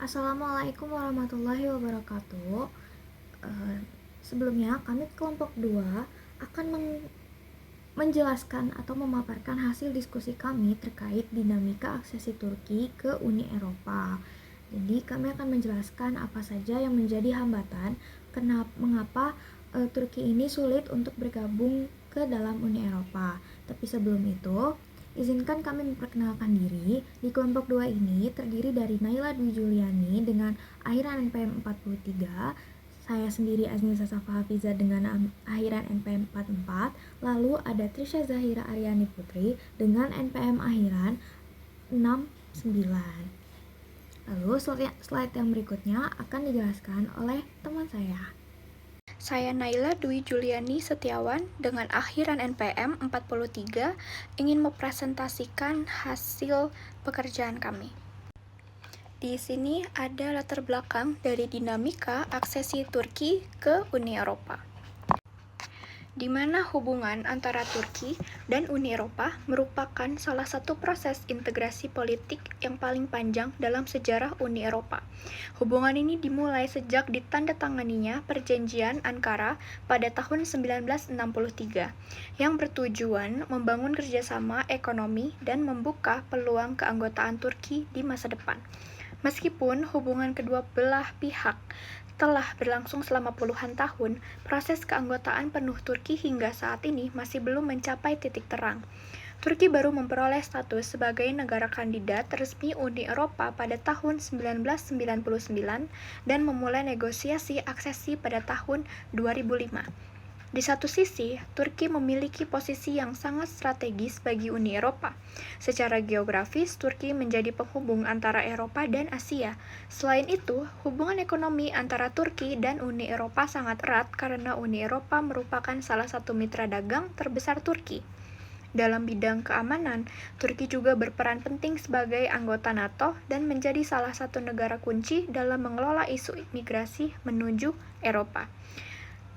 Assalamualaikum warahmatullahi wabarakatuh. Sebelumnya kami kelompok 2 akan menjelaskan atau memaparkan hasil diskusi kami terkait dinamika aksesi Turki ke Uni Eropa. Jadi kami akan menjelaskan apa saja yang menjadi hambatan mengapa Turki ini sulit untuk bergabung ke dalam Uni Eropa. Tapi sebelum itu, izinkan kami memperkenalkan diri. Di kelompok 2 ini terdiri dari Naila Dwi Juliani dengan akhiran NPM 43, saya sendiri Aznisa Safa Hafiza dengan akhiran NPM 44, lalu ada Trisha Zahira Aryani Putri dengan NPM akhiran 69. Lalu slide yang berikutnya akan dijelaskan oleh teman saya. Saya Naila Dwi Juliani Setiawan dengan akhiran NPM 43 ingin mempresentasikan hasil pekerjaan kami. Di sini ada latar belakang dari dinamika aksesi Turki ke Uni Eropa, di mana hubungan antara Turki dan Uni Eropa merupakan salah satu proses integrasi politik yang paling panjang dalam sejarah Uni Eropa. Hubungan ini dimulai sejak ditandatanganinya Perjanjian Ankara pada tahun 1963, yang bertujuan membangun kerjasama ekonomi dan membuka peluang keanggotaan Turki di masa depan. Meskipun hubungan kedua belah pihak telah berlangsung selama puluhan tahun, proses keanggotaan penuh Turki hingga saat ini masih belum mencapai titik terang. Turki baru memperoleh status sebagai negara kandidat resmi Uni Eropa pada tahun 1999 dan memulai negosiasi aksesi pada tahun 2005. Di satu sisi, Turki memiliki posisi yang sangat strategis bagi Uni Eropa. Secara geografis, Turki menjadi penghubung antara Eropa dan Asia. Selain itu, hubungan ekonomi antara Turki dan Uni Eropa sangat erat karena Uni Eropa merupakan salah satu mitra dagang terbesar Turki. Dalam bidang keamanan, Turki juga berperan penting sebagai anggota NATO dan menjadi salah satu negara kunci dalam mengelola isu migrasi menuju Eropa.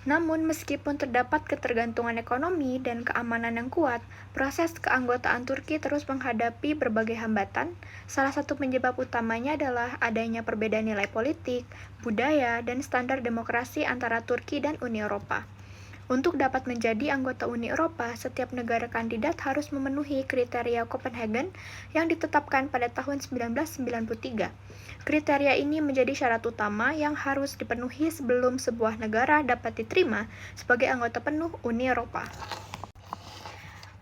Namun, meskipun terdapat ketergantungan ekonomi dan keamanan yang kuat, proses keanggotaan Turki terus menghadapi berbagai hambatan. Salah satu penyebab utamanya adalah adanya perbedaan nilai politik, budaya, dan standar demokrasi antara Turki dan Uni Eropa. Untuk dapat menjadi anggota Uni Eropa, setiap negara kandidat harus memenuhi kriteria Copenhagen yang ditetapkan pada tahun 1993. Kriteria ini menjadi syarat utama yang harus dipenuhi sebelum sebuah negara dapat diterima sebagai anggota penuh Uni Eropa.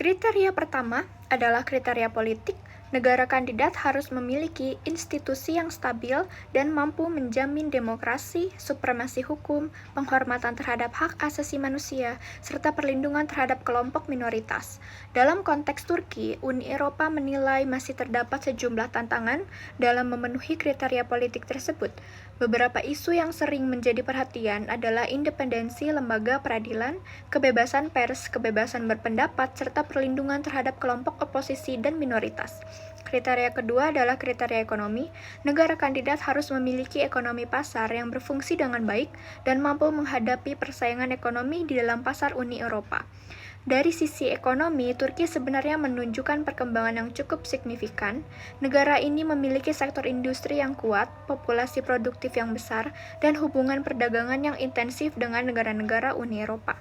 Kriteria pertama adalah kriteria politik. Negara kandidat harus memiliki institusi yang stabil dan mampu menjamin demokrasi, supremasi hukum, penghormatan terhadap hak asasi manusia, serta perlindungan terhadap kelompok minoritas. Dalam konteks Turki, Uni Eropa menilai masih terdapat sejumlah tantangan dalam memenuhi kriteria politik tersebut. Beberapa isu yang sering menjadi perhatian adalah independensi lembaga peradilan, kebebasan pers, kebebasan berpendapat, serta perlindungan terhadap kelompok oposisi dan minoritas. Kriteria kedua adalah kriteria ekonomi. Negara kandidat harus memiliki ekonomi pasar yang berfungsi dengan baik dan mampu menghadapi persaingan ekonomi di dalam pasar Uni Eropa. Dari sisi ekonomi, Turki sebenarnya menunjukkan perkembangan yang cukup signifikan. Negara ini memiliki sektor industri yang kuat, populasi produktif yang besar, dan hubungan perdagangan yang intensif dengan negara-negara Uni Eropa.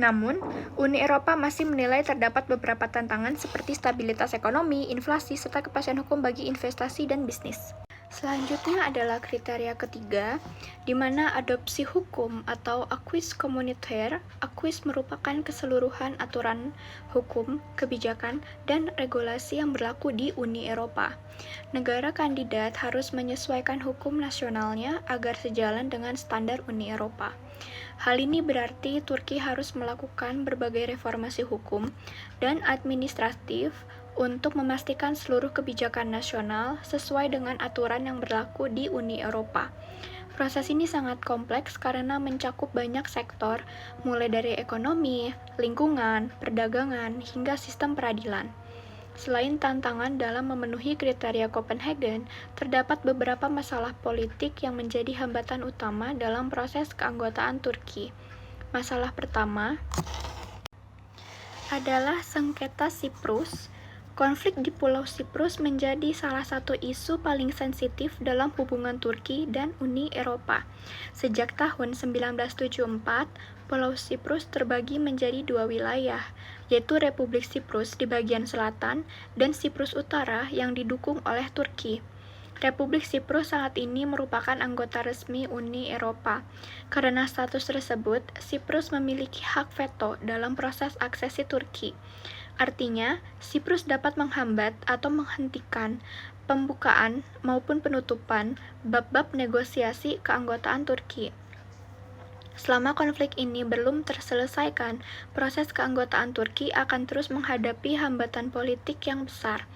Namun, Uni Eropa masih menilai terdapat beberapa tantangan seperti stabilitas ekonomi, inflasi, serta kepastian hukum bagi investasi dan bisnis. Selanjutnya adalah kriteria ketiga, di mana adopsi hukum atau acquis communautaire. Acquis merupakan keseluruhan aturan hukum, kebijakan, dan regulasi yang berlaku di Uni Eropa. Negara kandidat harus menyesuaikan hukum nasionalnya agar sejalan dengan standar Uni Eropa. Hal ini berarti Turki harus melakukan berbagai reformasi hukum dan administratif untuk memastikan seluruh kebijakan nasional sesuai dengan aturan yang berlaku di Uni Eropa. Proses ini sangat kompleks karena mencakup banyak sektor, mulai dari ekonomi, lingkungan, perdagangan, hingga sistem peradilan. Selain tantangan dalam memenuhi kriteria Copenhagen, terdapat beberapa masalah politik yang menjadi hambatan utama dalam proses keanggotaan Turki. Masalah pertama adalah sengketa Siprus. Konflik di Pulau Siprus menjadi salah satu isu paling sensitif dalam hubungan Turki dan Uni Eropa. Sejak tahun 1974, Pulau Siprus terbagi menjadi dua wilayah, yaitu Republik Siprus di bagian selatan dan Siprus Utara yang didukung oleh Turki. Republik Siprus saat ini merupakan anggota resmi Uni Eropa. Karena status tersebut, Siprus memiliki hak veto dalam proses aksesi Turki. Artinya, Siprus dapat menghambat atau menghentikan pembukaan maupun penutupan bab-bab negosiasi keanggotaan Turki. Selama konflik ini belum terselesaikan, proses keanggotaan Turki akan terus menghadapi hambatan politik yang besar.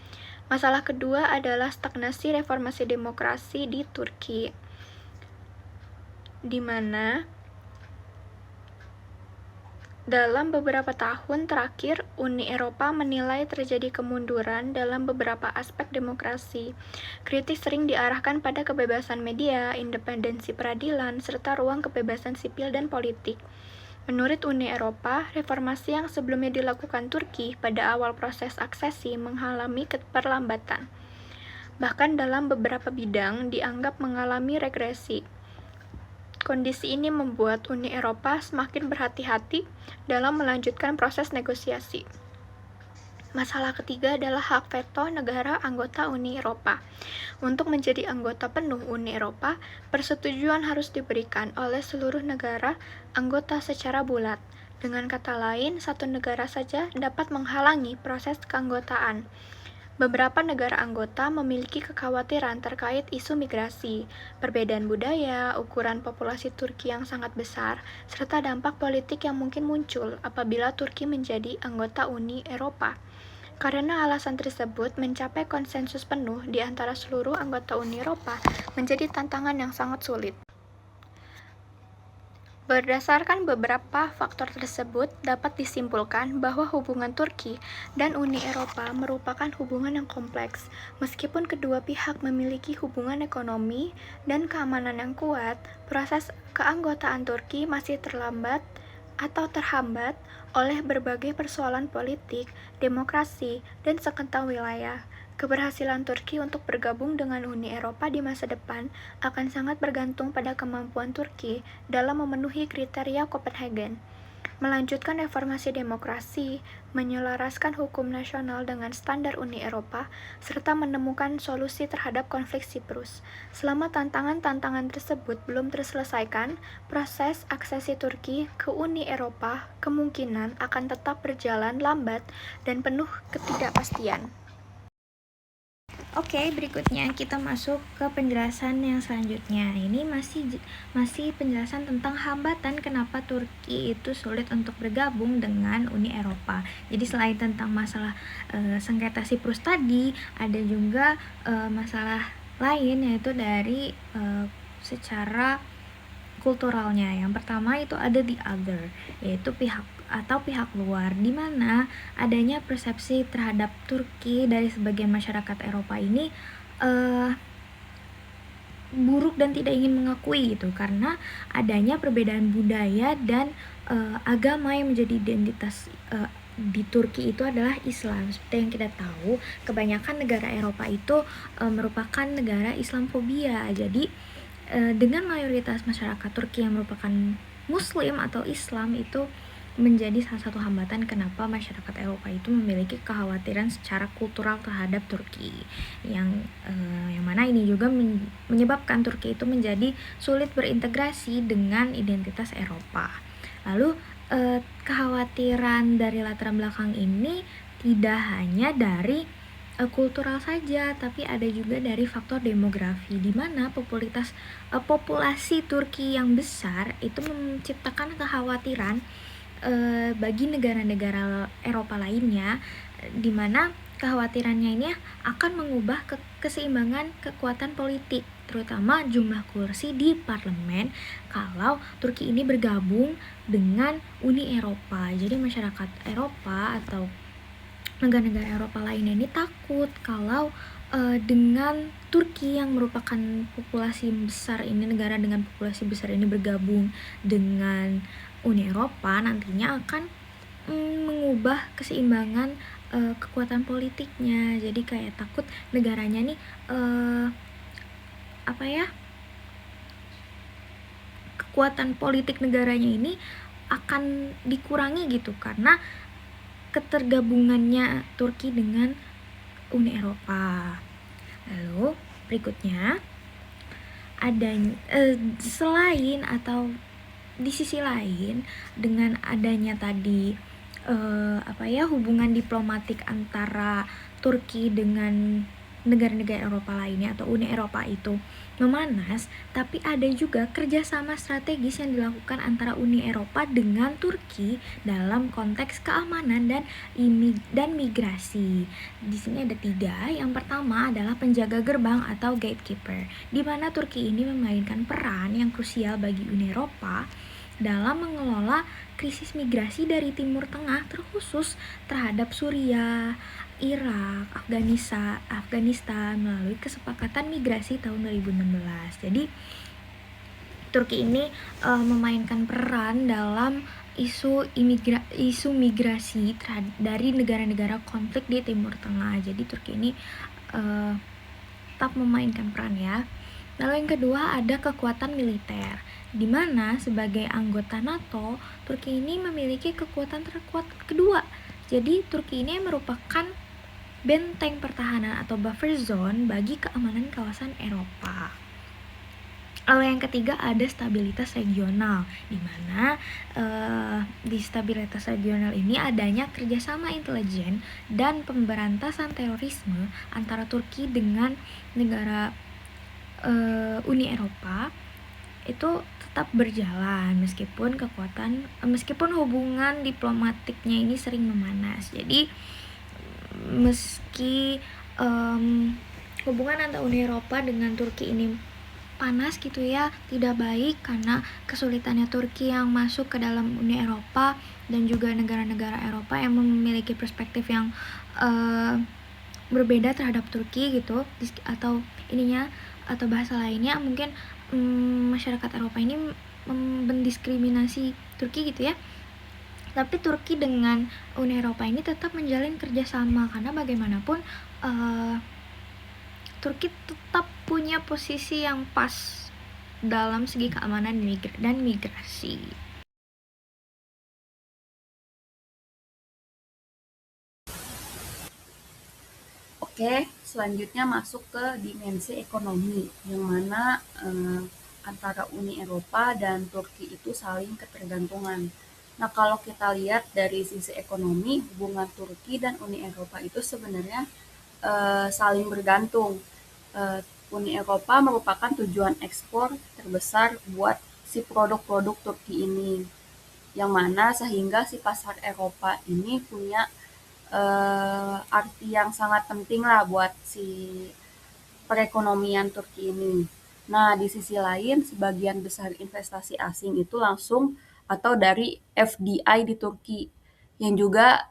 Masalah kedua adalah stagnasi reformasi demokrasi di Turki, di mana dalam beberapa tahun terakhir, Uni Eropa menilai terjadi kemunduran dalam beberapa aspek demokrasi. Kritik sering diarahkan pada kebebasan media, independensi peradilan, serta ruang kebebasan sipil dan politik. Menurut Uni Eropa, reformasi yang sebelumnya dilakukan Turki pada awal proses aksesi mengalami keterlambatan. Bahkan dalam beberapa bidang dianggap mengalami regresi. Kondisi ini membuat Uni Eropa semakin berhati-hati dalam melanjutkan proses negosiasi. Masalah ketiga adalah hak veto negara anggota Uni Eropa. Untuk menjadi anggota penuh Uni Eropa, persetujuan harus diberikan oleh seluruh negara anggota secara bulat. Dengan kata lain, satu negara saja dapat menghalangi proses keanggotaan. Beberapa negara anggota memiliki kekhawatiran terkait isu migrasi, perbedaan budaya, ukuran populasi Turki yang sangat besar, serta dampak politik yang mungkin muncul apabila Turki menjadi anggota Uni Eropa. Karena alasan tersebut, mencapai konsensus penuh di antara seluruh anggota Uni Eropa menjadi tantangan yang sangat sulit. Berdasarkan beberapa faktor tersebut, dapat disimpulkan bahwa hubungan Turki dan Uni Eropa merupakan hubungan yang kompleks. Meskipun kedua pihak memiliki hubungan ekonomi dan keamanan yang kuat, proses keanggotaan Turki masih terlambat atau terhambat oleh berbagai persoalan politik, demokrasi, dan sengketa wilayah. Keberhasilan Turki untuk bergabung dengan Uni Eropa di masa depan akan sangat bergantung pada kemampuan Turki dalam memenuhi kriteria Copenhagen, melanjutkan reformasi demokrasi, menyelaraskan hukum nasional dengan standar Uni Eropa, serta menemukan solusi terhadap konflik Siprus. Selama tantangan-tantangan tersebut belum terselesaikan, proses aksesi Turki ke Uni Eropa kemungkinan akan tetap berjalan lambat dan penuh ketidakpastian. Oke, berikutnya kita masuk ke penjelasan yang selanjutnya. Ini masih penjelasan tentang hambatan kenapa Turki itu sulit untuk bergabung dengan Uni Eropa. Jadi selain tentang masalah sengketa Siprus tadi, ada juga masalah lain, yaitu dari secara kulturalnya. Yang pertama itu ada the other, yaitu pihak luar, di mana adanya persepsi terhadap Turki dari sebagian masyarakat Eropa ini buruk dan tidak ingin mengakui gitu, karena adanya perbedaan budaya dan agama yang menjadi identitas di Turki itu adalah Islam. Seperti yang kita tahu, kebanyakan negara Eropa itu merupakan negara Islamfobia. Jadi dengan mayoritas masyarakat Turki yang merupakan Muslim atau Islam, itu menjadi salah satu hambatan kenapa masyarakat Eropa itu memiliki kekhawatiran secara kultural terhadap Turki, yang mana ini juga menyebabkan Turki itu menjadi sulit berintegrasi dengan identitas Eropa. Lalu kekhawatiran dari latar belakang ini tidak hanya dari kultural saja, tapi ada juga dari faktor demografi, di mana populasi Turki yang besar itu menciptakan kekhawatiran bagi negara-negara Eropa lainnya, di mana kekhawatirannya ini akan mengubah keseimbangan kekuatan politik, terutama jumlah kursi di parlemen kalau Turki ini bergabung dengan Uni Eropa. Jadi masyarakat Eropa atau negara-negara Eropa lainnya ini takut kalau dengan Turki yang merupakan populasi besar ini, negara dengan populasi besar ini bergabung dengan Uni Eropa, nantinya akan mengubah keseimbangan kekuatan politiknya. Jadi kayak takut negaranya nih apa ya, kekuatan politik negaranya ini akan dikurangi gitu karena ketergabungannya Turki dengan Uni Eropa. Lalu berikutnya ada selain atau di sisi lain dengan adanya tadi hubungan diplomatik antara Turki dengan negara-negara Eropa lainnya atau Uni Eropa itu memanas, tapi ada juga kerjasama strategis yang dilakukan antara Uni Eropa dengan Turki dalam konteks keamanan dan migrasi. Di sini ada 3. Yang pertama adalah penjaga gerbang atau gatekeeper, di mana Turki ini memainkan peran yang krusial bagi Uni Eropa dalam mengelola krisis migrasi dari Timur Tengah, terkhusus terhadap Suriah, Irak, Afghanistan melalui kesepakatan migrasi tahun 2016. Jadi Turki ini memainkan peran dalam isu migrasi dari negara-negara konflik di Timur Tengah. Jadi Turki ini tetap memainkan peran ya. Lalu yang kedua ada kekuatan militer, di mana sebagai anggota NATO, Turki ini memiliki kekuatan terkuat kedua. Jadi Turki ini merupakan benteng pertahanan atau buffer zone bagi keamanan kawasan Eropa. Lalu yang ketiga ada stabilitas regional, di mana di stabilitas regional ini adanya kerjasama intelijen dan pemberantasan terorisme antara Turki dengan negara Uni Eropa itu tetap berjalan meskipun hubungan diplomatiknya ini sering memanas. Jadi meski hubungan antara Uni Eropa dengan Turki ini panas gitu ya, tidak baik karena kesulitannya Turki yang masuk ke dalam Uni Eropa dan juga negara-negara Eropa yang memiliki perspektif yang berbeda terhadap Turki gitu, atau bahasa lainnya mungkin masyarakat Eropa ini mendiskriminasi Turki gitu ya. Tapi Turki dengan Uni Eropa ini tetap menjalin kerjasama karena bagaimanapun Turki tetap punya posisi yang pas dalam segi keamanan dan migrasi. Oke, selanjutnya masuk ke dimensi ekonomi, yang mana antara Uni Eropa dan Turki itu saling ketergantungan. Nah, kalau kita lihat dari sisi ekonomi, hubungan Turki dan Uni Eropa itu sebenarnya saling bergantung. Uni Eropa merupakan tujuan ekspor terbesar buat si produk-produk Turki ini, yang mana sehingga si pasar Eropa ini punya arti yang sangat penting lah buat si perekonomian Turki ini. Nah, di sisi lain, sebagian besar investasi asing itu langsung atau dari FDI di Turki, yang juga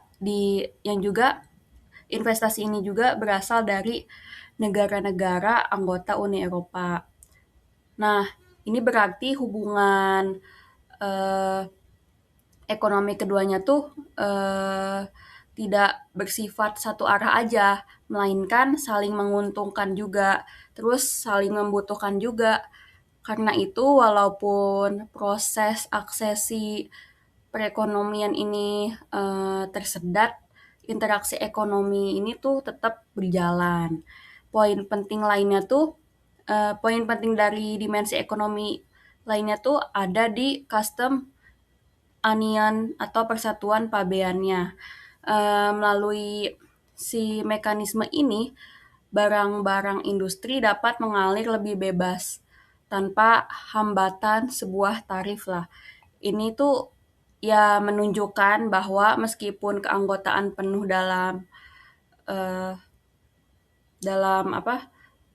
investasi ini juga berasal dari negara-negara anggota Uni Eropa. Nah, ini berarti hubungan eh, ekonomi keduanya tuh tidak bersifat satu arah aja, melainkan saling menguntungkan juga, terus saling membutuhkan juga. Karena itu, walaupun proses aksesi perekonomian ini tersedat, interaksi ekonomi ini tuh tetap berjalan. Poin penting dari dimensi ekonomi lainnya tuh ada di custom anian atau persatuan pabeannya. Melalui si mekanisme ini, barang-barang industri dapat mengalir lebih bebas tanpa hambatan sebuah tarif lah. Ini tuh ya menunjukkan bahwa meskipun keanggotaan penuh eh, dalam apa?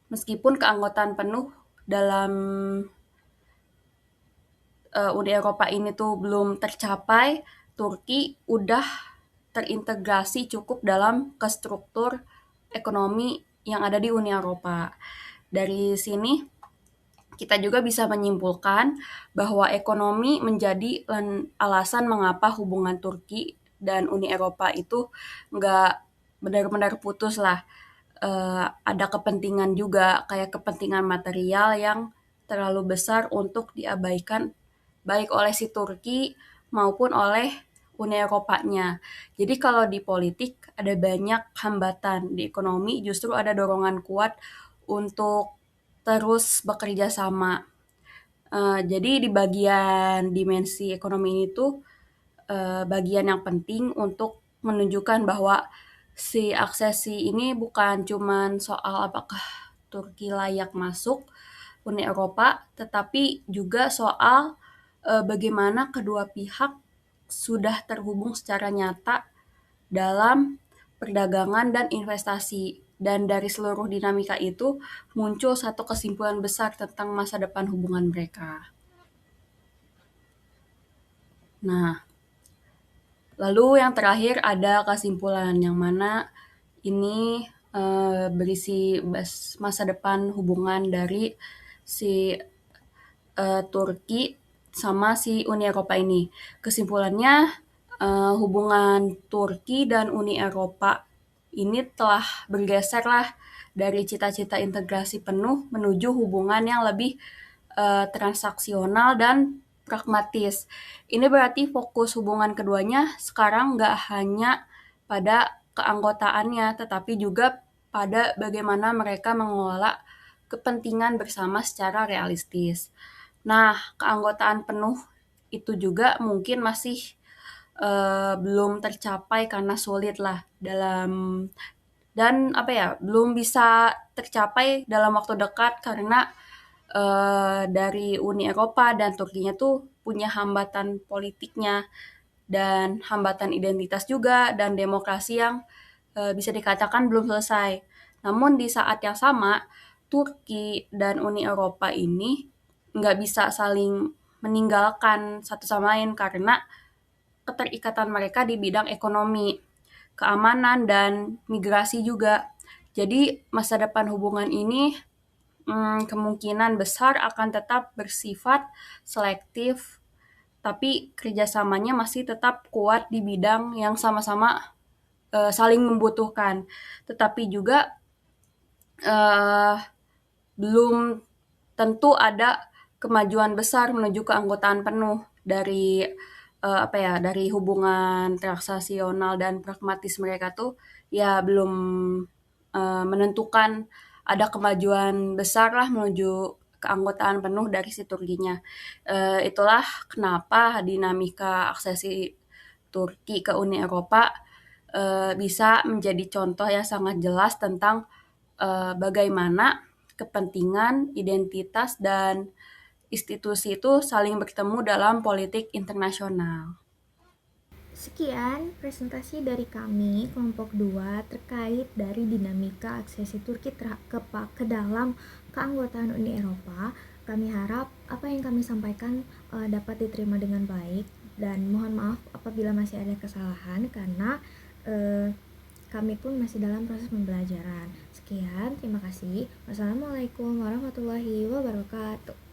Meskipun keanggotaan penuh dalam Uni Eropa ini tuh belum tercapai, Turki udah terintegrasi cukup dalam ke struktur ekonomi yang ada di Uni Eropa. Dari sini kita juga bisa menyimpulkan bahwa ekonomi menjadi alasan mengapa hubungan Turki dan Uni Eropa itu nggak benar-benar putus lah. Ada kepentingan juga, kayak kepentingan material yang terlalu besar untuk diabaikan baik oleh si Turki maupun oleh Uni Eropanya. Jadi kalau di politik ada banyak hambatan, di ekonomi justru ada dorongan kuat untuk terus bekerja sama. Jadi di bagian dimensi ekonomi ini tuh bagian yang penting untuk menunjukkan bahwa si aksesi ini bukan cuman soal apakah Turki layak masuk Uni Eropa, tetapi juga soal bagaimana kedua pihak sudah terhubung secara nyata dalam perdagangan dan investasi. Dan dari seluruh dinamika itu muncul satu kesimpulan besar tentang masa depan hubungan mereka. Nah, lalu yang terakhir ada kesimpulan yang mana ini berisi masa depan hubungan dari si Turki sama si Uni Eropa ini. Kesimpulannya hubungan Turki dan Uni Eropa ini telah bergeser lah dari cita-cita integrasi penuh menuju hubungan yang lebih transaksional dan pragmatis. Ini berarti fokus hubungan keduanya sekarang nggak hanya pada keanggotaannya, tetapi juga pada bagaimana mereka mengelola kepentingan bersama secara realistis. Nah, keanggotaan penuh itu juga mungkin masih belum tercapai karena sulit lah belum bisa tercapai dalam waktu dekat karena dari Uni Eropa dan Turkinya tuh punya hambatan politiknya dan hambatan identitas juga dan demokrasi yang bisa dikatakan belum selesai. Namun di saat yang sama, Turki dan Uni Eropa ini nggak bisa saling meninggalkan satu sama lain karena keterikatan mereka di bidang ekonomi, keamanan, dan migrasi juga. Jadi masa depan hubungan ini kemungkinan besar akan tetap bersifat selektif, tapi kerjasamanya masih tetap kuat di bidang yang sama-sama saling membutuhkan. Tetapi juga uh, belum tentu ada kemajuan besar menuju keanggotaan penuh dari dari hubungan transaksional dan pragmatis mereka tuh ya belum menentukan ada kemajuan besar lah menuju keanggotaan penuh dari si Turkinya. Itulah kenapa dinamika aksesi Turki ke Uni Eropa bisa menjadi contoh yang sangat jelas tentang bagaimana kepentingan, identitas, dan institusi itu saling bertemu dalam politik internasional. Sekian presentasi dari kami kelompok 2 terkait dari dinamika aksesi Turki ke dalam keanggotaan Uni Eropa. Kami harap apa yang kami sampaikan dapat diterima dengan baik dan mohon maaf apabila masih ada kesalahan karena kami pun masih dalam proses pembelajaran. Sekian, terima kasih. Wassalamualaikum warahmatullahi wabarakatuh.